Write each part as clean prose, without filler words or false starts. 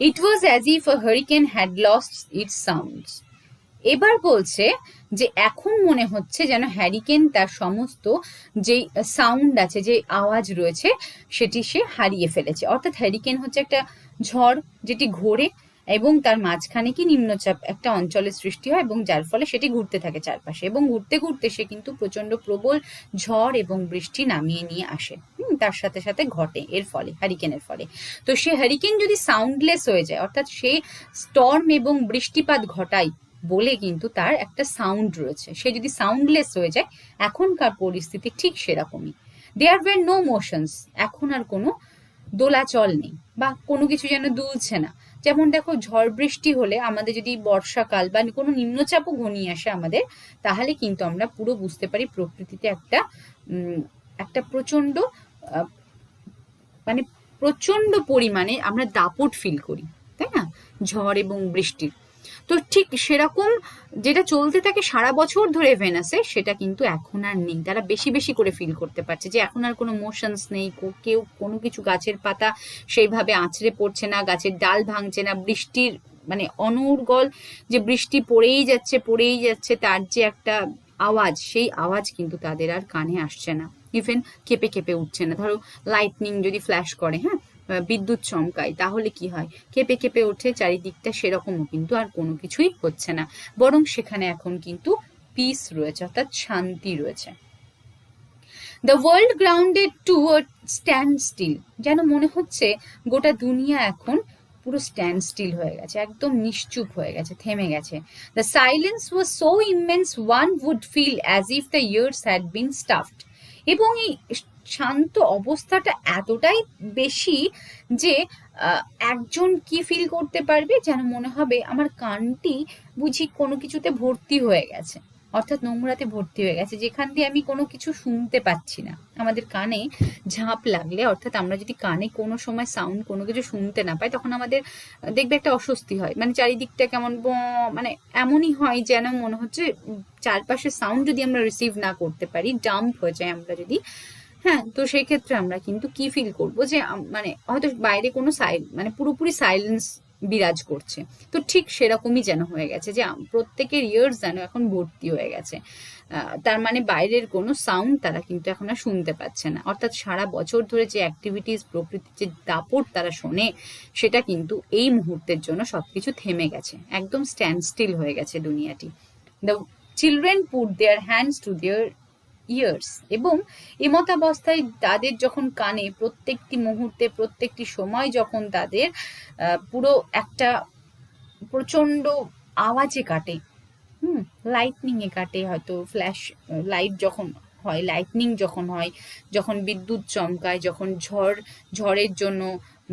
It was as if a hurricane had lost its sounds. এবার বলছে যে এখন মনে হচ্ছে যেন হ্যারিকেন তার সমস্ত যে সাউন্ড আছে, যে আওয়াজ রয়েছে, সেটি সে হারিয়ে ফেলেছে। অর্থাৎ হ্যারিকেন হচ্ছে একটা ঝড় যেটি ঘোরে এবং তার মাঝখানে কি নিম্নচাপ একটা অঞ্চলের সৃষ্টি হয় এবং যার ফলে সেটি ঘুরতে থাকে চারপাশে, এবং ঘুরতে ঘুরতে সে কিন্তু প্রচন্ড প্রবল ঝড় এবং বৃষ্টি নামিয়ে নিয়ে আসে। তার সাথে সাথে ঘটে এর ফলে, হ্যারিকেনের ফলে। তো সে হ্যারিকেন যদি সাউন্ডলেস হয়ে যায়, অর্থাৎ সে স্টর্ম এবং বৃষ্টিপাত ঘটায় বলে কিন্তু তার একটা সাউন্ড রয়েছে, সে যদি সাউন্ডলেস হয়ে যায়, এখনকার পরিস্থিতি ঠিক সেরকমই। দেয়ার ওয়্যার নো মোশনস, এখন আর কোনো দোলাচল নেই বা কোনো কিছু যেন দুলছে না। যেমন দেখো, ঝড় বৃষ্টি হলে আমাদের যদি বর্ষাকাল বা কোনো নিম্নচাপও ঘনিয়ে আসে আমাদের, তাহলে কিন্তু আমরা পুরো বুঝতে পারি প্রকৃতিতে একটা প্রচন্ড মানে প্রচন্ড পরিমাণে আমরা দাপট ফিল করি, তাই না, ঝড় এবং বৃষ্টির। তো ঠিক সেরকম যেটা চলতে থাকে সারা বছর ধরে ভেনাসে, সেটা কিন্তু এখন আর নেই। তারা বেশি বেশি করে ফিল করতে পারছে যে এখন আর কোনো মোশনস নেই, কেউ কোনো কিছু, গাছের পাতা সেইভাবে আঁচড়ে পড়ছে না, গাছের ডাল ভাঙছে না, বৃষ্টির অনর্গল যে বৃষ্টি পড়েই যাচ্ছে, তার যে একটা আওয়াজ, সেই আওয়াজ কিন্তু তাদের আর কানে আসছে না। ইভেন কেঁপে কেঁপে উঠছে না। ধরো লাইটনিং যদি ফ্ল্যাশ করে, হ্যাঁ, বিদ্যুৎ চমকায়, তাহলে কি হয়, কেঁপে কেঁপে ওঠে চারিদিকটা, সেরকমও কিন্তু আর কোনো কিছুই হচ্ছে না, বরং সেখানে এখন কিন্তু পিস রয়েছে, অর্থাৎ শান্তি রয়েছে। The world grounded to a standstill, যেন মনে হচ্ছে গোটা দুনিয়া এখন পুরো স্ট্যান্ড স্টিল হয়ে গেছে, একদম নিশ্চুপ হয়ে গেছে, থেমে গেছে। The silence was so immense one would feel as if the ears had been stuffed. এবং এই শান্ত অবস্থাটা এতটাই বেশি যে একজন কি ফিল করতে পারবে, যেন মনে হবে আমার কানটি বুঝি কোনো কিছুতে ভর্তি হয়ে গেছে, অর্থাৎ নোংরাতে ভর্তি হয়ে গেছে, যেখান দিয়ে আমি কোনো কিছু শুনতে পাচ্ছি না। আমাদের কানে ঝাঁপ লাগলে, অর্থাৎ আমরা যদি কানে কোনো সময় সাউন্ড, কোনো কিছু শুনতে না পাই, তখন আমাদের দেখবে একটা অস্বস্তি হয়, চারিদিকটা কেমন এমনই হয় যেন মনে হচ্ছে চারপাশের সাউন্ড যদি আমরা রিসিভ না করতে পারি, ডাম্প হয়ে যায় আমরা যদি, হ্যাঁ, তো সেই ক্ষেত্রে আমরা কিন্তু কি ফিল করব, যে হয়তো বাইরে কোনো পুরোপুরি সাইলেন্স বিরাজ করছে। তো ঠিক সেরকমই যেন হয়ে গেছে, যে প্রত্যেকের ইয়ার্স যেন এখন ভর্তি হয়ে গেছে। তার বাইরের কোনো সাউন্ড তারা কিন্তু এখন আর শুনতে পাচ্ছে না, অর্থাৎ সারা বছর ধরে যে অ্যাক্টিভিটিস, প্রকৃতির যে দাপট তারা শোনে, সেটা কিন্তু এই মুহূর্তের জন্য সবকিছু থেমে গেছে, একদম স্ট্যান্ড স্টিল হয়ে গেছে দুনিয়াটি। The children put their hands to their ears, এবং এমতাবস্থায় তাদের যখন কানে প্রত্যেকটি মুহূর্তে, প্রত্যেকটি সময় যখন তাদের পুরো একটা প্রচন্ড আওয়াজে কাটে, লাইটনিং এ কাটে, হয়তো ফ্ল্যাশ লাইট যখন হয়, লাইটনিং যখন হয়, যখন বিদ্যুৎ চমকায়, যখন ঝড়ের জন্য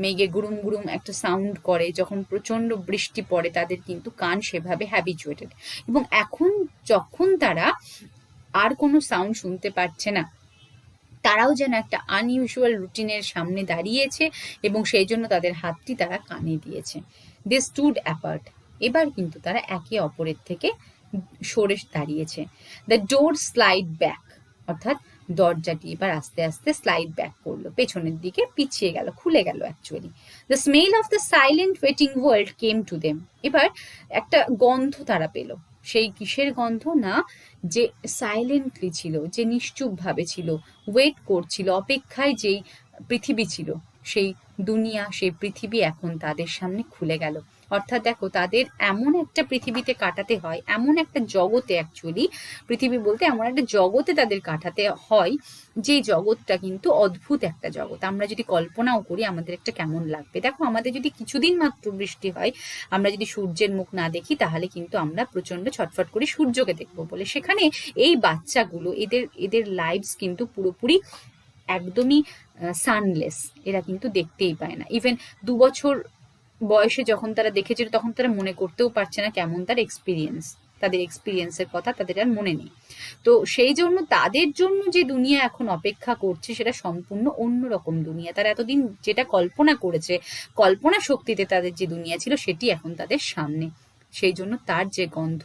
মেঘে গুড়ুম গুড়ুম একটা সাউন্ড করে, যখন প্রচন্ড বৃষ্টি পড়ে, তাদের কিন্তু কান সেভাবে হ্যাবিচুয়েটেড। এবং এখন যখন তারা আর কোনো সাউন্ড শুনতে পাচ্ছে না, তারাও যেন একটা আনইউজুয়াল রুটিনের সামনে দাঁড়িয়েছে, এবং সেই জন্য তাদের হাতটি তারা কানে দিয়েছে। দে স্টুড অ্যাপার্ট, এবার কিন্তু তারা একে অপরের থেকে সরে দাঁড়িয়েছে। দ্য ডোর স্লাইড ব্যাক, অর্থাৎ দরজাটি এবার আস্তে আস্তে স্লাইড ব্যাক করলো, পেছনের দিকে পিছিয়ে গেল, খুলে গেল actually. The smell of the silent waiting world came to them, এবার একটা গন্ধ তারা পেল। সেই কিসের গন্ধ না, যে সাইলেন্টলি ছিল, যে নিশ্চুপ ভাবে ছিল, ওয়েট করছিল, অপেক্ষায় যেই পৃথিবী ছিল, সেই দুনিয়া, সেই পৃথিবী এখন তাদের সামনে খুলে গেল। অর্থাৎ দেখো, তাদের এমন একটা পৃথিবীতে কাটাতে হয়, এমন একটা জগতে, অ্যাকচুয়ালি পৃথিবী বলতে এমন একটা জগতে তাদের কাটাতে হয়, যে জগৎটা কিন্তু অদ্ভুত একটা জগৎ। আমরা যদি কল্পনাও করি আমাদের একটা কেমন লাগবে। দেখো, আমাদের যদি কিছুদিন মাত্র বৃষ্টি হয়, আমরা যদি সূর্যের মুখ না দেখি, তাহলে কিন্তু আমরা প্রচন্ড ছটফট করি সূর্যকে দেখবো বলে। সেখানে এই বাচ্চাগুলো, এদের লাইভস কিন্তু পুরোপুরি একদমই সানলেস, এরা কিন্তু দেখতেই পায় না। ইভেন 2 বছর বয়সে যখন তারা দেখেছিল, তখন তারা মনে করতেও পারছে না কেমন তার এক্সপিরিয়েন্স, তাদের এক্সপিরিয়েন্সের কথা তাদের আর মনে নেই। তো সেই জন্য তাদের জন্য যে দুনিয়া এখন অপেক্ষা করছে, সেটা সম্পূর্ণ অন্যরকম দুনিয়া। তারা এতদিন যেটা কল্পনা করেছে, কল্পনা শক্তিতে তাদের যে দুনিয়া ছিল, সেটি এখন তাদের সামনে। সেই জন্য তার যে গন্ধ,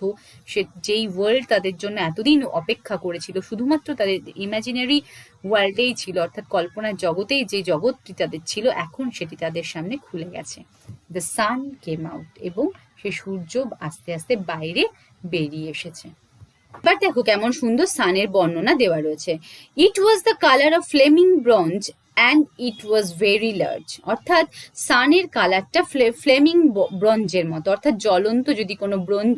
সে যেই ওয়ার্ল্ড তাদের জন্য এতদিন অপেক্ষা করেছিল, শুধুমাত্র তাদের ইমাজিনারি ওয়ার্ল্ডেই ছিল, অর্থাৎ কল্পনার জগতেই যে জগৎটি তাদের ছিল, এখন সেটি তাদের সামনে খুলে গেছে। দ্য সান কেম আউট, এবং সে সূর্য আস্তে আস্তে বাইরে বেরিয়ে এসেছে। এবার দেখো কেমন সুন্দর সানের বর্ণনা দেওয়া রয়েছে। It was the colour of flaming bronze and it was very large, অর্থাৎ সানের কালারটা ফ্লেমিং ব্রঞ্জের মতো, অর্থাৎ জ্বলন্ত যদি কোনো ব্রঞ্জ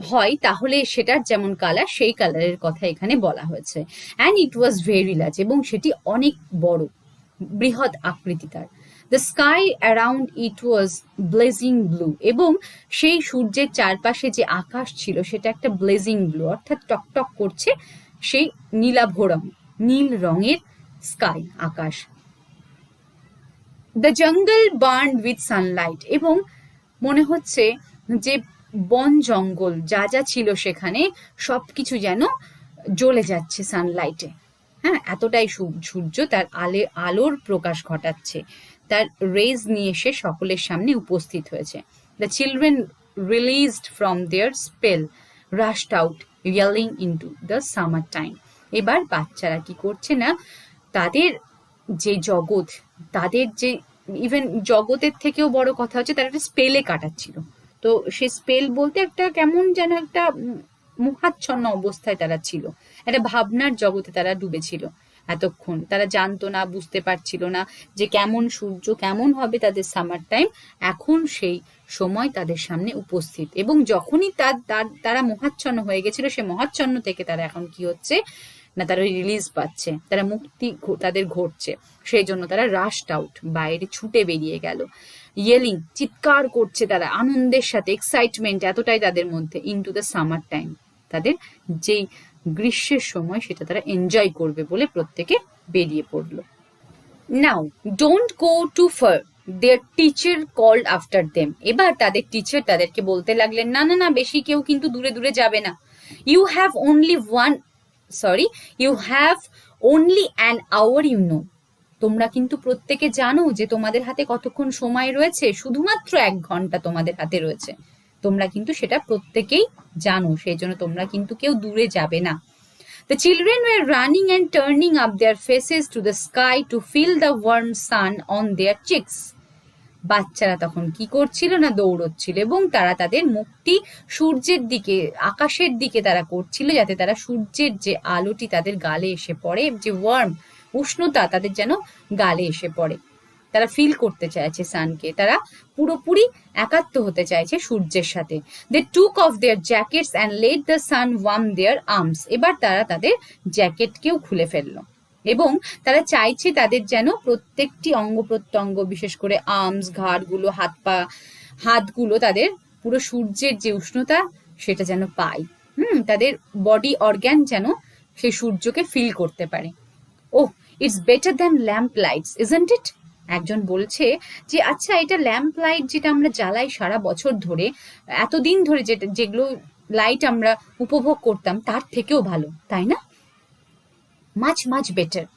হয় তাহলে সেটার যেমন কালার সেই কালারের কথা এখানে বলা হয়েছে। And it was very large, এবং সেটি অনেক বড়, বৃহৎ আকৃতি তার। The sky around it was blazing blue, এবং সেই সূর্যের চারপাশে যে আকাশ ছিল সেটা একটা ব্লেজিং ব্লু, অর্থাৎ টকটক করছে সেই নীলাভ রং, নীল রঙের sky, Akash. The jungle burned with Sunlight, এবং মনে হচ্ছে যে বন জঙ্গল যা যা ছিল সেখানে সবকিছু যেন জ্বলে যাচ্ছে সানলাইটে। হ্যাঁ, এতটাই সূর্য তার আলোর প্রকাশ ঘটাচ্ছে, তার রেজ নিয়ে এসে সকলের সামনে উপস্থিত হয়েছে। The children released from their spell rushed out yelling into the summer time. এবার বাচ্চারা কি করছে না, তাদের যে জগৎ, তাদের যে ইভেন জগতের থেকেও বড় কথা হচ্ছে তারা একটা স্পেলে কাটাচ্ছিল। তো সে স্পেল বলতে একটা কেমন যেন একটা মোহাচ্ছন্ন অবস্থায় তারা ছিল, একটা ভাবনার জগতে তারা ডুবেছিল। এতক্ষণ তারা জানতো না, বুঝতে পারছিল না যে কেমন সূর্য, কেমন হবে তাদের সামার টাইম। এখন সেই সময় তাদের সামনে উপস্থিত, এবং যখনই তারা মোহাচ্ছন্ন হয়ে গেছিল, সে মোহাচ্ছন্ন থেকে তারা এখন কি হচ্ছে না, তারা রিলিজ পাচ্ছে, তারা মুক্তি তাদের ঘটছে। সেই জন্য তারা রাশড আউট, বাইরে ছুটে বেরিয়ে গেল। ইয়েলিং, চিৎকার করছে তারা আনন্দের সাথে, এক্সাইটমেন্ট এতটাই তাদের মধ্যে, ইনটু দ্য সামার টাইম, তাদের যেই গ্রীষ্মের সময় সেটা তারা এনজয় করবে বলে প্রত্যেকে বেরিয়ে পড়লো। Now don't go too far, their teacher called after them. এবার তাদের টিচার তাদেরকে বলতে লাগলেন, না না না, বেশি কেউ কিন্তু দূরে দূরে যাবে না। You have only an hour, you know. তোমরা কিন্তু প্রত্যেকে জানো যে তোমাদের হাতে কতক্ষণ সময় রয়েছে, শুধুমাত্র 1 ঘন্টা তোমাদের হাতে রয়েছে। তোমরা কিন্তু সেটা প্রত্যেকেই জানো, সেই জন্য তোমরা কিন্তু কেউ দূরে যাবে না। The children were running and turning up their faces to the sky to feel the warm sun on their cheeks. বাচ্চারা তখন কি করছিল না, দৌড়চ্ছিল, এবং তারা তাদের মুখটি সূর্যের দিকে, আকাশের দিকে তারা করছিল, যাতে তারা সূর্যের যে আলোটি তাদের গালে এসে পড়ে, যে ওয়ার্ম উষ্ণতা তাদের যেন গালে এসে পড়ে। তারা ফিল করতে চাইছে সানকে, তারা পুরোপুরি একাত্ম হতে চাইছে সূর্যের সাথে। They took off their jackets and let the sun warm their arms. এবার তারা তাদের জ্যাকেটকেও খুলে ফেললো, এবং তারা চাইছে তাদের যেন প্রত্যেকটি অঙ্গ প্রত্যঙ্গ, বিশেষ করে আর্মস, ঘাড়গুলো, হাতগুলো তাদের পুরো সূর্যের যে উষ্ণতা সেটা যেন পায়। তাদের বডি অর্গ্যান যেন সেই সূর্যকে ফিল করতে পারে। Oh, it's better than lamp lights, isn't it? একজন বলছে যে আচ্ছা, এটা ল্যাম্প লাইট যেটা আমরা জ্বালাই সারা বছর ধরে, এতদিন ধরে যেগুলো লাইট আমরা উপভোগ করতাম, তার থেকেও ভালো, তাই না? মাচ মাচ বেটার,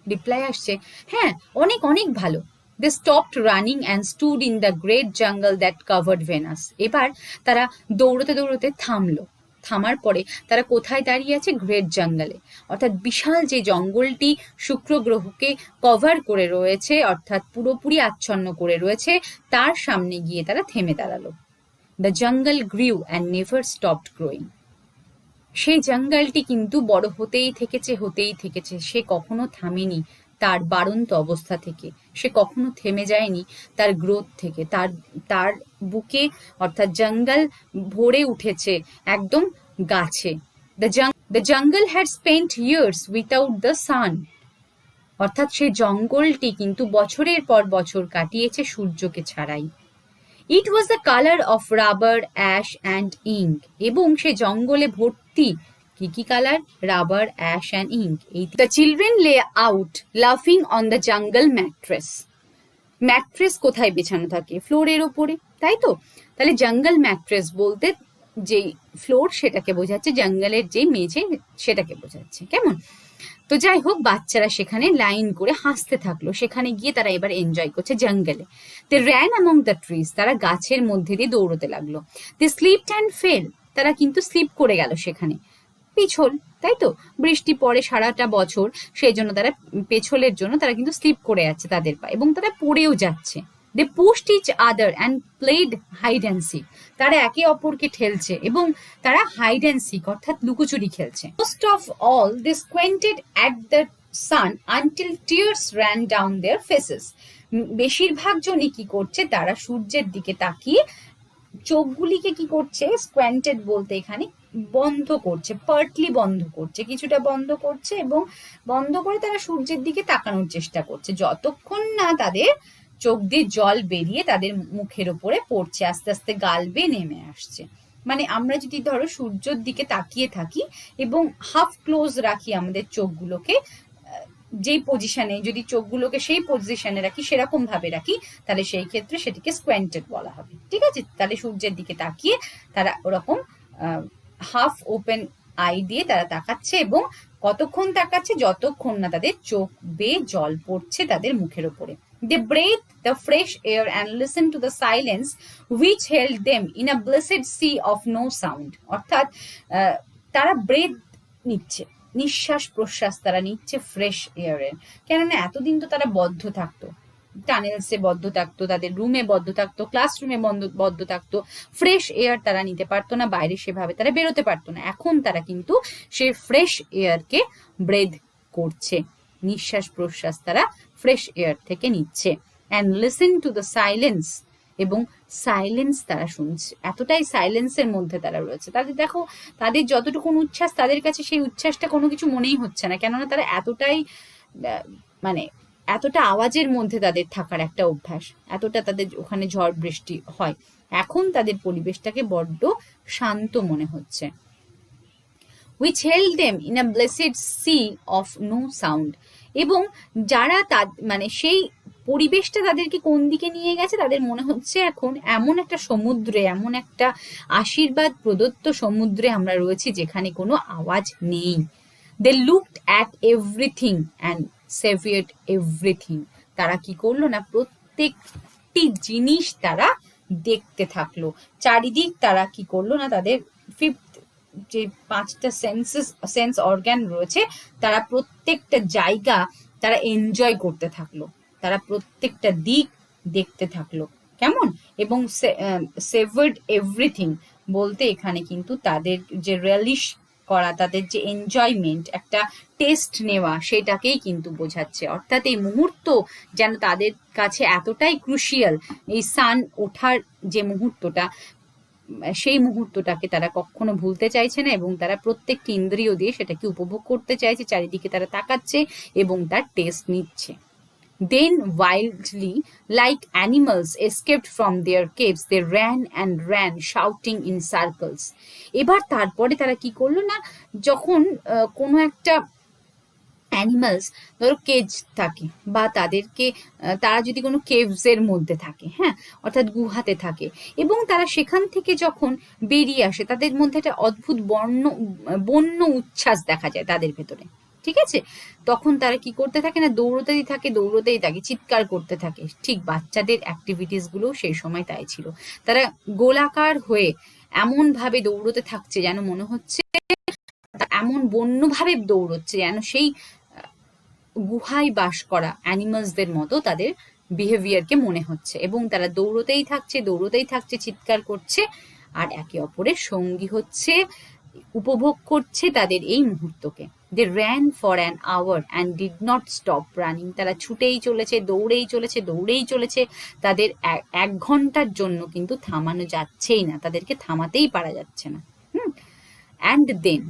রিপ্লাই আসছে, হ্যাঁ অনেক অনেক ভালো। They stopped running and stood in the great jungle that covered Venus. এবার তারা দৌড়তে দৌড়তে থামলো। থামার পরে তারা কোথায় দাঁড়িয়ে আছে? গ্রেট জঙ্গলে, অর্থাৎ বিশাল যে জঙ্গলটি শুক্র গ্রহকে কভার করে রয়েছে, অর্থাৎ পুরোপুরি আচ্ছন্ন করে রয়েছে, তার সামনে গিয়ে তারা থেমে দাঁড়ালো। The jungle গ্রিউ and never stopped growing. সেই জঙ্গলটি কিন্তু বড় হতেই থেকেছে, সে কখনো থামেনি তার বাড়ন্ত অবস্থা থেকে, সে কখনো থেমে যায়নি তার গ্রোথ থেকে। তার বুকে অর্থাৎ জঙ্গল ভরে উঠেছে একদম গাছে। The jungle had spent years without the sun, অর্থাৎ সেই জঙ্গলটি কিন্তু বছরের পর বছর কাটিয়েছে সূর্যকে ছাড়াই। It was the colour of rubber, ash and ink, এবং সে জঙ্গলে ভর্তি কি colour? Rubber, ash and ink. The children lay out লাফিং on the jungle mattress. Mattress কোথায় বিছানো থাকে? ফ্লোরের ওপরে, তাই তো? তাহলে জঙ্গল ম্যাট্রেস বলতে যেই ফ্লোর সেটাকে বোঝাচ্ছে, জঙ্গলের যে মেঝে সেটাকে বোঝাচ্ছে, কেমন? তো যাই হোক, বাচ্চারা সেখানে লাইন করে হাসতে থাকলো। সেখানে গিয়ে তারা এবার এনজয় করছে জঙ্গলে। দে র্যান অ্যামং দ্য ট্রিজ, তারা গাছের মধ্যে দিয়ে দৌড়তে লাগলো। দে স্লিপড অ্যান্ড ফেল, তারা কিন্তু স্লিপ করে গেল সেখানে। পিছল, তাই তো? বৃষ্টি পড়ে সারাটা বছর, সেই জন্য তারা পেছলের জন্য তারা কিন্তু স্লিপ করে যাচ্ছে তাদের পা, এবং তারা পড়েও যাচ্ছে। They pushed each other and played hide and seek. তারা একে অপরকে ঠেলছে এবং তারা হাইড অ্যান্ড সিক অর্থাৎ লুকোচুরি খেলছে। Most of all they squinted at the sun until tears ran down their faces. বেশিরভাগ জনই কি করছে, তারা সূর্যের দিকে তাকিয়ে চোখগুলিকে কি করছে, স্কোয়েন্টেড বলতে এখানে বন্ধ করছে, পার্টলি বন্ধ করছে, কিছুটা বন্ধ করছে এবং বন্ধ করে তারা সূর্যের দিকে তাকানোর চেষ্টা করছে, যতক্ষণ না তাদের চোখ দিয়ে জল বেরিয়ে তাদের মুখের ওপরে পড়ছে, আস্তে আস্তে গাল বেয়ে নেমে আসছে। মানে আমরা যদি ধরো সূর্যের দিকে তাকিয়ে থাকি এবং হাফ ক্লোজ রাখি আমাদের চোখগুলোকে, যেই পজিশনে, যদি চোখগুলোকে সেই পজিশনে রাখি, সেরকম ভাবে রাখি, তাহলে সেই ক্ষেত্রে সেটিকে স্কোয়েন্টেড বলা হবে। ঠিক আছে, তাহলে সূর্যের দিকে তাকিয়ে তারা ওরকম হাফ ওপেন আই দিয়ে তারা তাকাচ্ছে এবং কতক্ষণ তাকাচ্ছে, যতক্ষণ না তাদের চোখ বেয়ে জল পড়ছে তাদের মুখের ওপরে। They breathed the fresh air and listened to the silence which held them in a blessed sea of no sound. অর্থাৎ তারা ব্রেথ নিচ্ছে, নিঃশ্বাস প্রশ্বাস তারা নিচ্ছে ফ্রেশ এয়ারের। কেননা এতদিন তো তারা বদ্ধ থাকতো, টানেলসে বদ্ধ থাকতো, তাদের রুমে বদ্ধ থাকতো, ক্লাসরুমে বদ্ধ থাকতো, ফ্রেশ এয়ার তারা নিতে পারতো না, বাইরে সেভাবে তারা বেরোতে পারতো না। এখন তারা কিন্তু সেই ফ্রেশ এয়ারকে ব্রেথ করছে, নিঃশ্বাস প্রশ্বাস তারা ফ্রেশ এয়ার থেকে নিচ্ছে। And listen to the silence, এবং সাইলেন্স তারা শুনছে, এতটাই সাইলেন্সের মধ্যে তারা রয়েছে। তাদের দেখো, তাদের যতটুকু উচ্ছ্বাস, তাদের কাছে সেই উচ্ছ্বাসটা কোনো কিছু মনেই হচ্ছে না, কেননা তারা এতটাই মানে এতটা আওয়াজের মধ্যে তাদের থাকার একটা অভ্যাস, এতটা তাদের ওখানে ঝড় বৃষ্টি হয়, এখন তাদের পরিবেশটাকে বড্ড শান্ত মনে হচ্ছে। which held them in a blessed sea of no sound, এবং যারা মানে সেই পরিবেশটা তাদেরকে কোন দিকে নিয়ে গেছে, তাদের মনে হচ্ছে এখন এমন একটা সমুদ্রে, এমন একটা আশীর্বাদ প্রদত্ত সমুদ্রে আমরা রয়েছি যেখানে কোনো আওয়াজ নেই। they looked at everything and savored everything, তারা কি করলো না, প্রত্যেকটি জিনিস তারা দেখতে থাকলো, চারিদিক তারা কি করলো না, তাদের যে 5টা সেন্স অর্গান রয়েছে, তারা প্রত্যেকটা জায়গা তারা এনজয় করতে থাকলো, তারা প্রত্যেকটা দিক দেখতে থাকলো, কেমন। এবং সেভার্ড এভরিথিং বলতে এখানে কিন্তু তাদের যে রিলিশ করা, তাদের যে এনজয়মেন্ট, একটা টেস্ট নেওয়া, সেটাকেই কিন্তু বোঝাচ্ছে। অর্থাৎ এই মুহূর্ত যেন তাদের কাছে এতটাই ক্রুশিয়াল, এই সান ওঠার যে মুহূর্তটা, সেই মুহূর্তটাকে তারা কখনো ভুলতে চাইছে না এবং তারা প্রত্যেকটি ইন্দ্রিয় দিয়ে সেটাকে উপভোগ করতে চাইছে, চারিদিকে তারা তাকাচ্ছে এবং তার টেস্ট নিচ্ছে। Then wildly, like animals escaped from their caves, they ran and ran, shouting in circles. এবার তারপরে তারা কি করলো না, যখন কোনো একটা অ্যানিমালস ধরো কেজ থাকে, বা তাদেরকে তারা যদি কোনো কেভসের মধ্যে থাকে, হ্যাঁ, অর্থাৎ গুহাতে থাকে, এবং তারা সেখান থেকে যখন বেরিয়ে আসে, তাদের মধ্যে একটা অদ্ভুত বন্য উচ্ছ্বাস দেখা যায় তাদের ভেতরে। ঠিক আছে, তখন তারা কি করতে থাকে না, দৌড়তেই থাকে, চিৎকার করতে থাকে। ঠিক বাচ্চাদের অ্যাক্টিভিটিস গুলো সেই সময় তাই ছিল, তারা গোলাকার হয়ে এমন ভাবে দৌড়তে থাকছে যেন মনে হচ্ছে, এমন বন্যভাবে দৌড়চ্ছে যেন সেই গুহায় বাস করা অ্যানিমালসদের মতো তাদের বিহেভিয়ারকে মনে হচ্ছে, এবং তারা দৌড়তেই থাকছে, চিৎকার করছে, আর একে অপরের সঙ্গী হচ্ছে, উপভোগ করছে তাদের এই মুহূর্তকে। They ran for an hour and did not stop running. তারা ছুটেই চলেছে, দৌড়েই চলেছে, তাদের 1 ঘন্টার জন্য কিন্তু থামানো যাচ্ছেই না, তাদেরকে থামাতেই পারা যাচ্ছে না। And then,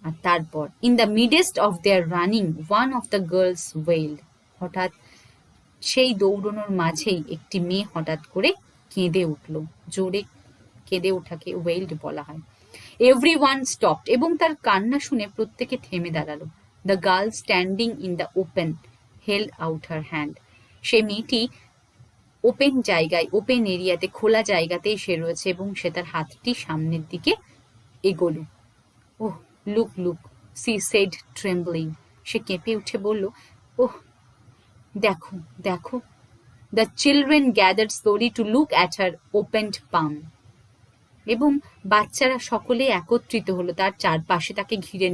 আর তারপর, in the midst of their running, one of the girls wailed. হঠাৎ সেই দৌড়ানোর মাঝেই একটি মেয়ে হঠাৎ করে কেঁদে উঠল, জোরে কেঁদে ওঠাকে ওয়েলড বলা হয়। Everyone stopped, এবং তার কান্না শুনে প্রত্যেকে থেমে দাঁড়ালো। The girl standing in the open held out her hand. সে মেয়েটি ওপেন এরিয়াতে, খোলা জায়গাতেই সে রয়েছে এবং সে তার হাতটি সামনের দিকে এগোলো। ওহ, look, she said trembling. সে কেঁপে উঠে বলল, ওহ, দেখো। The children gathered slowly to look at her opened palm. এবং বাচ্চারা সকলে একত্রিত হলো, তার চারপাশে তাকে ঘিরে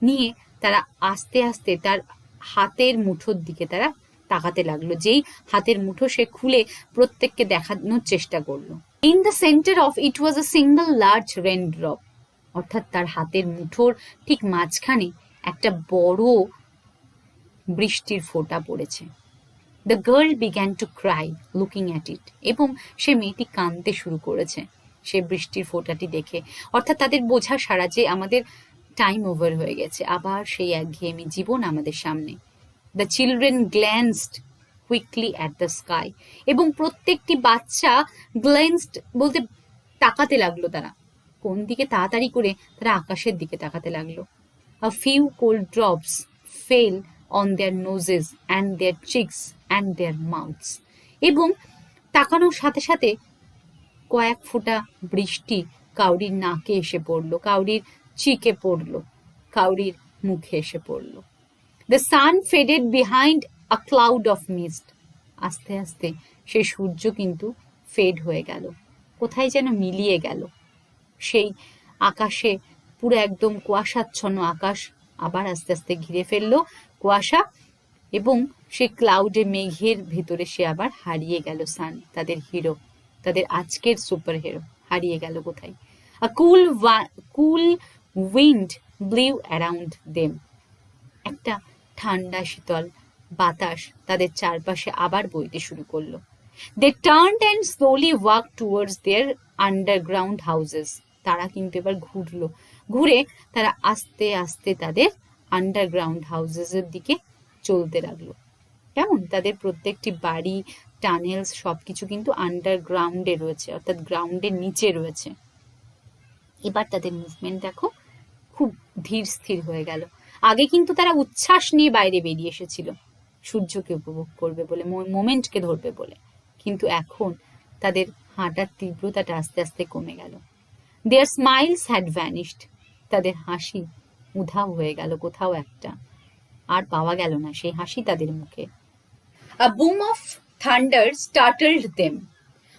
নিয়ে তারা আস্তে আস্তে তার হাতের মুঠোর দিকে তারা তাকাতে লাগলো, যেই হাতের মুঠো সে খুলে প্রত্যেককে দেখানোর চেষ্টা করলো। In the centre of it was a single large raindrop, অর্থাৎ তার হাতের মুঠোর ঠিক মাঝখানে একটা বড় বৃষ্টির ফোঁটা পড়েছে। The girl began to cry looking at it, এবং সে মেয়েটি কাঁদতে শুরু করেছে সে বৃষ্টির ফোঁটাটি দেখে। অর্থাৎ তাদের বোঝা সারা যে আমাদের টাইম ওভার হয়ে গেছে, আবার সেই একঘেয়েমি জীবন আমাদের সামনে। The children glanced quickly at the sky, এবং প্রত্যেকটি বাচ্চা গ্ল্যান্সড বলতে তাকাতে লাগলো, তারা কোন দিকে, তাড়াতাড়ি করে তারা আকাশের দিকে তাকাতে লাগলো। A few cold drops fell on their noses and their cheeks and their mouths, এবং তাকানোর সাথে সাথে কয়েক ফোঁটা বৃষ্টি কাউরির নাকে এসে পড়লো, কাউরির চিকে পড়লো, কাউরির মুখে এসে পড়লো। The sun faded behind a cloud of mist, আস্তে আস্তে সেই সূর্য কিন্তু ফেড হয়ে গেল, কোথায় যেন মিলিয়ে গেল। সেই আকাশে পুরো একদম কুয়াশাচ্ছন্ন আকাশ আবার আস্তে আস্তে ঘিরে ফেললো কুয়াশা, এবং সে ক্লাউডে মেঘের ভেতরে সে আবার হারিয়ে গেল। সান, তাদের হিরো, তাদের আজকের সুপার হিরো, হারিয়ে গেল কোথায়। A cool wind blew around them, একটা ঠান্ডা শীতল বাতাস তাদের চারপাশে আবার বইতে শুরু করলো। They turned and slowly walked towards their underground houses, তারা কিন্তু এবার ঘুরলো, ঘুরে তারা আস্তে আস্তে তাদের আন্ডারগ্রাউন্ড হাউসেসের দিকে চলতে লাগলো। কেমন, তাদের প্রত্যেকটি বাড়ি, টানেলস সবকিছু কিন্তু আন্ডারগ্রাউন্ডে রয়েছে, অর্থাৎ গ্রাউন্ডের নিচে রয়েছে। এবার তাদের মুভমেন্ট দেখো খুব ধীর স্থির হয়ে গেল। আগে কিন্তু তারা উচ্ছ্বাস নিয়ে বাইরে বেরিয়ে এসেছিল সূর্যকে উপভোগ করবে বলে, মোমেন্টকে ধরবে বলে, কিন্তু এখন তাদের হাঁটার তীব্রতাটা আস্তে আস্তে কমে গেল। দেয়ার স্মাইলস হ্যাড ভ্যানিশড, তাদের হাসি উধাও হয়ে গেল, কোথাও একটা আর পাওয়া গেল না সেই হাসি তাদের মুখে। A boom of thunder startled them,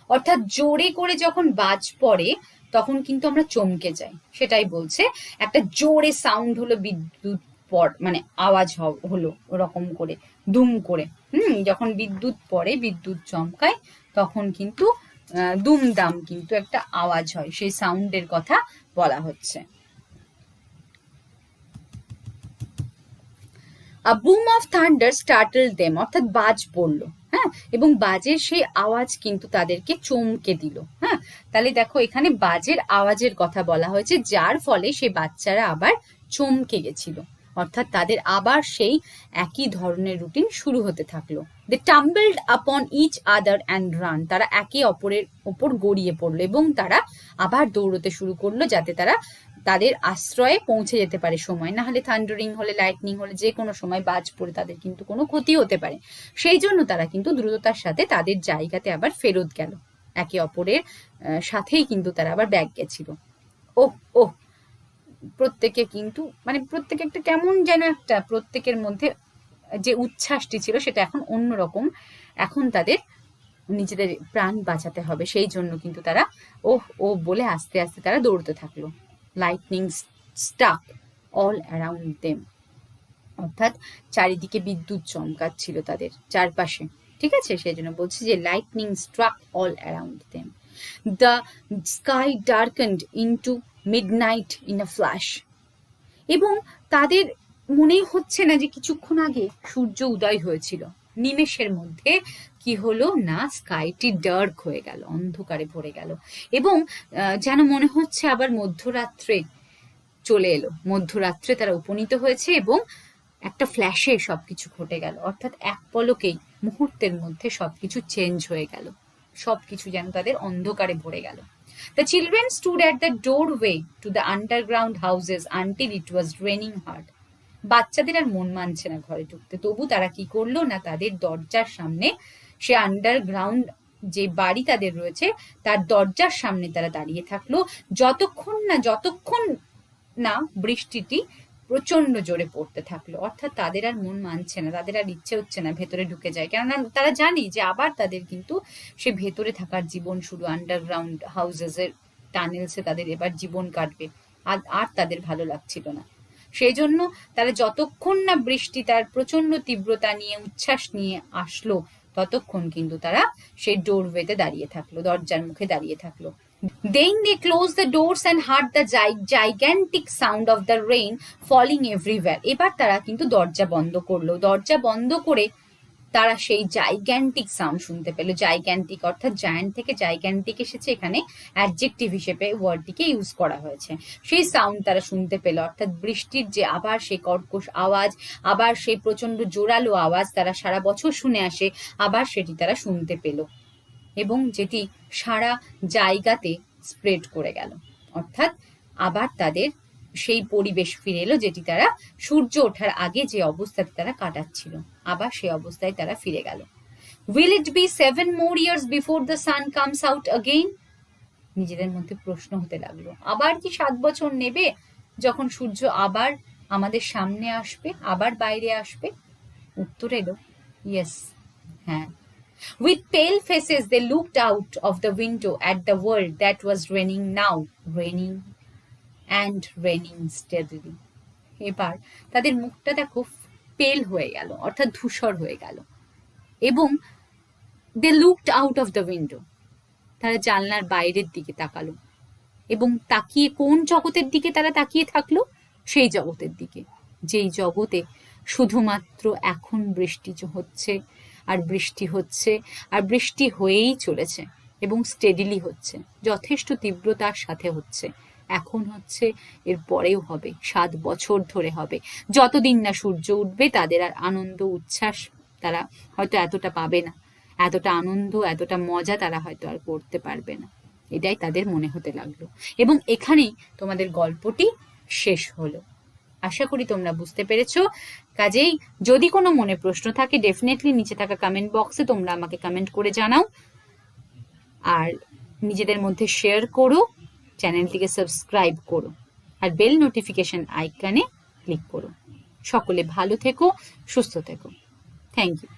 অর্থাৎ জোরে করে যখন বাজ পড়ে তখন কিন্তু আমরা চমকে যাই, সেটাই বলছে। একটা জোরে সাউন্ড হলো, বিদ্যুৎ মানে আওয়াজ হলো ওরকম করে দুম করে, যখন বিদ্যুৎ পড়ে, বিদ্যুৎ চমকায়, তখন কিন্তু দুমদাম কিন্তু একটা আওয়াজ হয়, সেই সাউন্ডের কথা বলা হচ্ছে। A boom of thunder startled them, অর্থাৎ বাজ পড়লো, হ্যাঁ, এবং বাজের সেই আওয়াজ কিন্তু তাদেরকে চমকে দিল। হ্যাঁ, তাহলে দেখো এখানে বাজের আওয়াজের কথা বলা হয়েছে, যার ফলে সেই বাচ্চারা আবার চমকে গেছিল, অর্থাৎ তাদের আবার সেই একই ধরনের রুটিন শুরু হতে থাকলো। They tumbled upon each other and ran, তারা একে অপরের ওপর গড়িয়ে পড়লো এবং তারা আবার দৌড়তে শুরু করলো, যাতে তারা তাদের আশ্রয়ে পৌঁছে যেতে পারে সময়, না হলে থান্ডারিং হলে, লাইটনিং হলে, যে কোনো সময় বাজ পড়ে তাদের কিন্তু কোনো ক্ষতি হতে পারে। সেই জন্য তারা কিন্তু দ্রুততার সাথে তাদের জায়গাতে আবার ফেরত গেল, একে অপরের সাথেই কিন্তু তারা আবার ব্যাক গেছিল। ওহ ওহ, প্রত্যেকে কিন্তু মানে প্রত্যেকে একটা কেমন যেন একটা প্রত্যেকের মধ্যে যে উচ্ছ্বাসটি ছিল সেটা এখন অন্যরকম, এখন তাদের নিজেদের প্রাণ বাঁচাতে হবে, সেই জন্য কিন্তু তারা ওহ ও বলে আস্তে আস্তে তারা দৌড়তে থাকলো। Lightning struck all around them, অর্থাৎ চারিদিকে বিদ্যুৎ চমকাচ্ছিল তাদের চারপাশে, ঠিক আছে, সেই জন্য বলছি যে lightning struck all around them. The sky darkened into midnight in a flash, এবং তাদের মনেই হচ্ছে না যে কিছুক্ষণ আগে সূর্য উদয় হয়েছিল, নিমেষের মধ্যে কি হলো না, স্কাইটি ডার্ক হয়ে গেল, অন্ধকারে ভরে গেল, এবং যেন মনে হচ্ছে আবার মধ্যরাত্রে চলে এলো, মধ্যরাত্রে তারা উপনীত হয়েছে এবং একটা ফ্ল্যাশে সবকিছু ঘটে গেল, অর্থাৎ এক পলকেই মুহূর্তের মধ্যে সবকিছু চেঞ্জ হয়ে গেল, সবকিছু যেন তাদের অন্ধকারে ভরে গেল। The children stood at the doorway to the underground houses until it was raining hard. বাচ্চাদের আর মন মানছে না ঘরে ঢুকতে, তবু তারা কি করলো না, তাদের দরজার সামনে, সে আন্ডারগ্রাউন্ড যে বাড়ি তাদের রয়েছে তার দরজার সামনে তারা দাঁড়িয়ে থাকলো, যতক্ষণ না বৃষ্টিটি প্রচন্ড জোরে পড়তে থাকলো। অর্থাৎ তাদের আর মন মানছে না, তাদের আর ইচ্ছে হচ্ছে না ভেতরে ঢুকে যায়, কেননা তারা জানি যে আবার তাদের কিন্তু সে ভেতরে থাকার জীবন শুরু, আন্ডারগ্রাউন্ড হাউসেসের টানেলসে তাদের এবার জীবন কাটবে, আর তাদের ভালো লাগছিল না। সেই জন্য তারা যতক্ষণ না বৃষ্টি তার প্রচন্ড তীব্রতা নিয়ে উচ্ছ্বাস নিয়ে আসলো, ততক্ষণ কিন্তু তারা সেই ডোরওয়েতে দাঁড়িয়ে থাকলো, দরজার মুখে দাঁড়িয়ে থাকলো। Then they closed the doors and heard the gigantic sound of the rain falling everywhere. এবার তারা কিন্তু দরজা বন্ধ করলো, দরজা বন্ধ করে তারা সেই জাইগ্যান্টিক সাউন্ড শুনতে পেল। জাইগ্যান্টিক অর্থাৎ জায়ান্ট থেকে জাইগ্যান্টিক এসেছে, এখানে অ্যাডজেক্টিভ হিসেবে ওয়ার্ডটিকে ইউজ করা হয়েছে। সেই সাউন্ড তারা শুনতে পেল, অর্থাৎ বৃষ্টির যে আবার সেই কর্কশ আওয়াজ, আবার সেই প্রচন্ড জোরালো আওয়াজ তারা সারা বছর শুনে আসে, আবার সেটি তারা শুনতে পেল, এবং যেটি সারা জায়গাতে স্প্রেড করে গেল। অর্থাৎ আবার তাদের সেই পরিবেশ ফিরে এলো যেটি তারা সূর্য ওঠার আগে যে অবস্থাতে তারা কাটাচ্ছিল, আবার সেই অবস্থায় তারা ফিরে গেল। Will it be 7 more years before the sun comes out again? নিজেদের মধ্যে প্রশ্ন হতে লাগলো, আবার কি 7 বছর নেবে যখন সূর্য আবার আমাদের সামনে আসবে, আবার বাইরে আসবে? উত্তর এলো ইয়েস, হ্যাঁ। With pale faces they looked out of the window at the world that was raining now, raining and raining steadily. এবার তাদের মুখটা দেখো পেল হয়ে গেল, অর্থাৎ ধূসর হয়ে গেল, এবং they looked out of the window, তারা জানলার বাইরের দিকে তাকালো, এবং তাকিয়ে কোন জগতের দিকে তারা তাকিয়ে থাকলো? সেই জগতের দিকে যেই জগতে শুধুমাত্র এখন বৃষ্টি হচ্ছে আর বৃষ্টি হচ্ছে আর বৃষ্টি হয়েই চলেছে, এবং স্টেডিলি হচ্ছে, যথেষ্ট তীব্রতার সাথে হচ্ছে। এখন হচ্ছে, এর পরেও হবে, 7 বছর ধরে হবে। যতদিন না সূর্য উঠবে তাদের আর আনন্দ উচ্ছ্বাস তারা হয়তো এতটা পাবে না, এতটা আনন্দ এতটা মজা তারা হয়তো আর করতে পারবে না। এটাই তাদের মনে হতে লাগলো, এবং এখানেই তোমাদের গল্পটি শেষ হলো। আশা করি তোমরা বুঝতে পেরেছো। কাজেই যদি কোনো মনে প্রশ্ন থাকে ডেফিনেটলি নিচে থাকা কমেন্ট বক্সে তোমরা আমাকে কমেন্ট করে জানাও, আর নিজেদের মধ্যে শেয়ার করো, চ্যানেলটিকে সাবস্ক্রাইব করো, আর বেল নোটিফিকেশন আইকনে ক্লিক করো। সকলে ভালো থেকো, সুস্থ থেকো। Thank you.